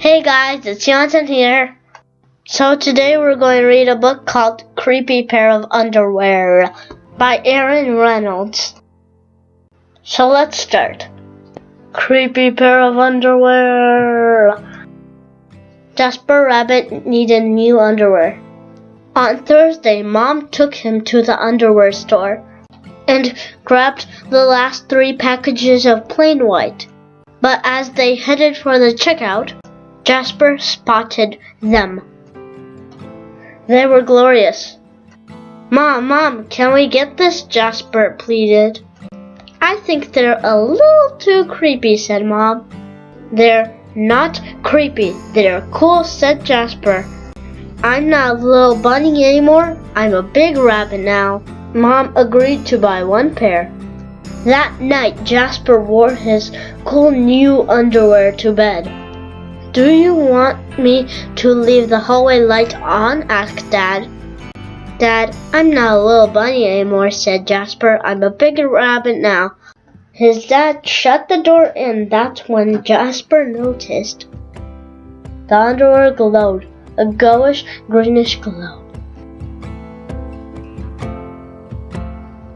Hey guys, it's Yonatan here. So today we're going to read a book called Creepy Pair of Underwear by Reynolds. So let's start. Creepy pair of underwear. Jasper Rabbit needed new underwear. On Thursday, Mom took him to the underwear store and grabbed the last 3 packages of plain white. But as they headed for the checkout, Jasper spotted them. They were glorious. Mom, can we get this? Jasper pleaded. I think they're a little too creepy, said Mom. They're not creepy, they're cool, said Jasper. I'm not a little bunny anymore, I'm a big rabbit now. Mom agreed to buy 1 pair. That night, Jasper wore his cool new underwear to bed. Do you want me to leave the hallway light on? Asked Dad. Dad, I'm not a little bunny anymore, said Jasper. I'm a big rabbit now. His dad shut the door and that's when Jasper noticed the underwear glowed, a ghoulish, greenish glow.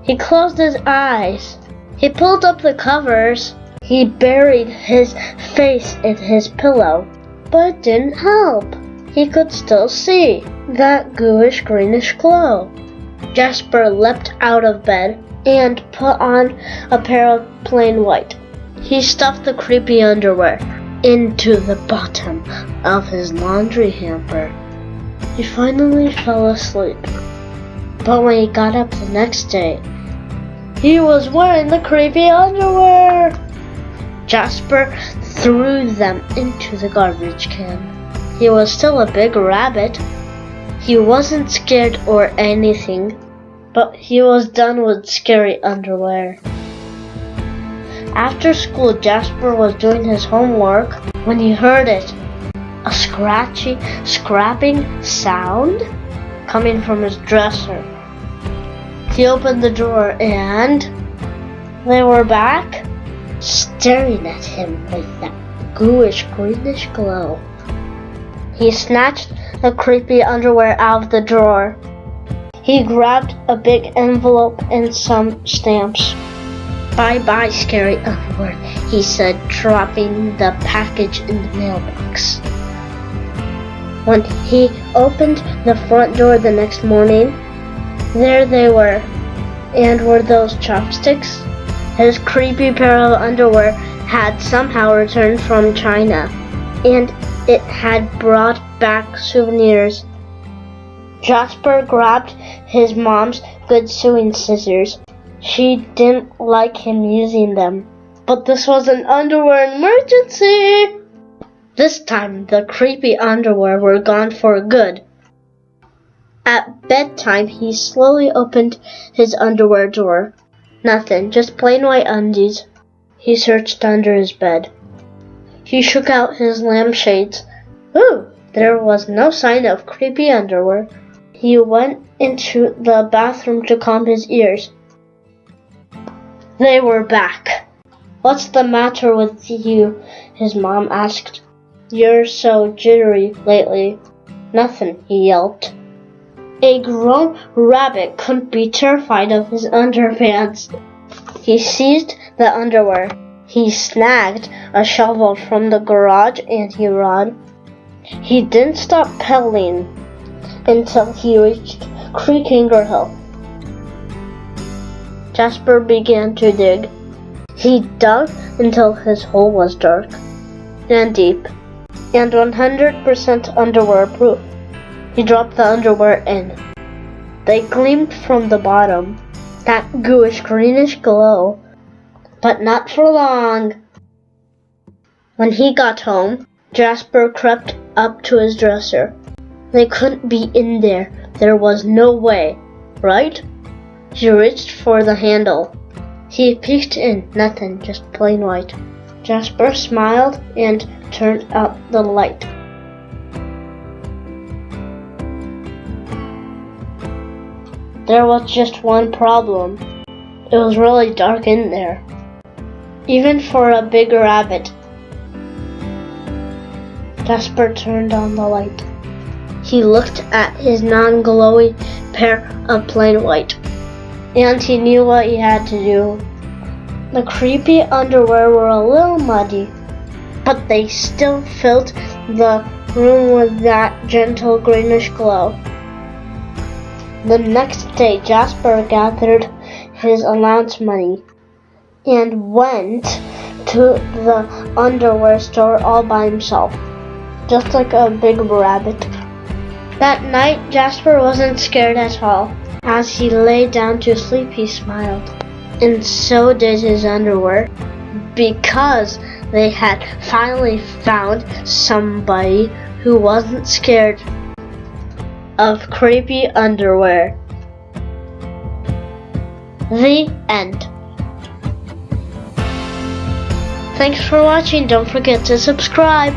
He closed his eyes. He pulled up the covers. He buried his face in his pillow, but it didn't help. He could still see that ghoulish greenish glow. Jasper leapt out of bed and put on a pair of plain white. He stuffed the creepy underwear into the bottom of his laundry hamper. He finally fell asleep. But when he got up the next day, he was wearing the creepy underwear. Jasper threw them into the garbage can. He was still a big rabbit. He wasn't scared or anything, but he was done with scary underwear. After school, Jasper was doing his homework when he heard it. A scratchy, scrapping sound coming from his dresser. He opened the drawer and they were back, staring at him with that ghoulish greenish glow. He snatched the creepy underwear out of the drawer. He grabbed a big envelope and some stamps. Bye-bye, scary underwear, he said, dropping the package in the mailbox. When he opened the front door the next morning, there they were. And were those chopsticks? His creepy pair of underwear had somehow returned from China, and it had brought back souvenirs. Jasper grabbed his mom's good sewing scissors. She didn't like him using them, but this was an underwear emergency. This time, the creepy underwear were gone for good. At bedtime, he slowly opened his underwear drawer. Nothing, just plain white undies. He searched under his bed. He shook out his lampshades. Ooh, there was no sign of creepy underwear. He went into the bathroom to comb his ears. They were back. What's the matter with you? His mom asked. You're so jittery lately. Nothing, he yelped. A grown rabbit couldn't be terrified of his underpants. He seized the underwear. He snagged a shovel from the garage and he ran. He didn't stop pedaling until he reached Creek Hill. Jasper began to dig. He dug until his hole was dark and deep and 100% underwear proof. He dropped the underwear in. They gleamed from the bottom, that ghoulish greenish glow, but not for long. When he got home, Jasper crept up to his dresser. They couldn't be in there. There was no way, right? He reached for the handle. He peeked in. Nothing, just plain white. Jasper smiled and turned out the light. There was just one problem. It was really dark in there, even for a big rabbit. Jasper turned on the light. He looked at his non-glowy pair of plain white, and he knew what he had to do. The creepy underwear were a little muddy, but they still filled the room with that gentle greenish glow. The next day, Jasper gathered his allowance money and went to the underwear store all by himself, just like a big rabbit. That night, Jasper wasn't scared at all. As he lay down to sleep, he smiled. And so did his underwear, because they had finally found somebody who wasn't scared of creepy underwear. The end. Thanks for watching. Don't forget to subscribe.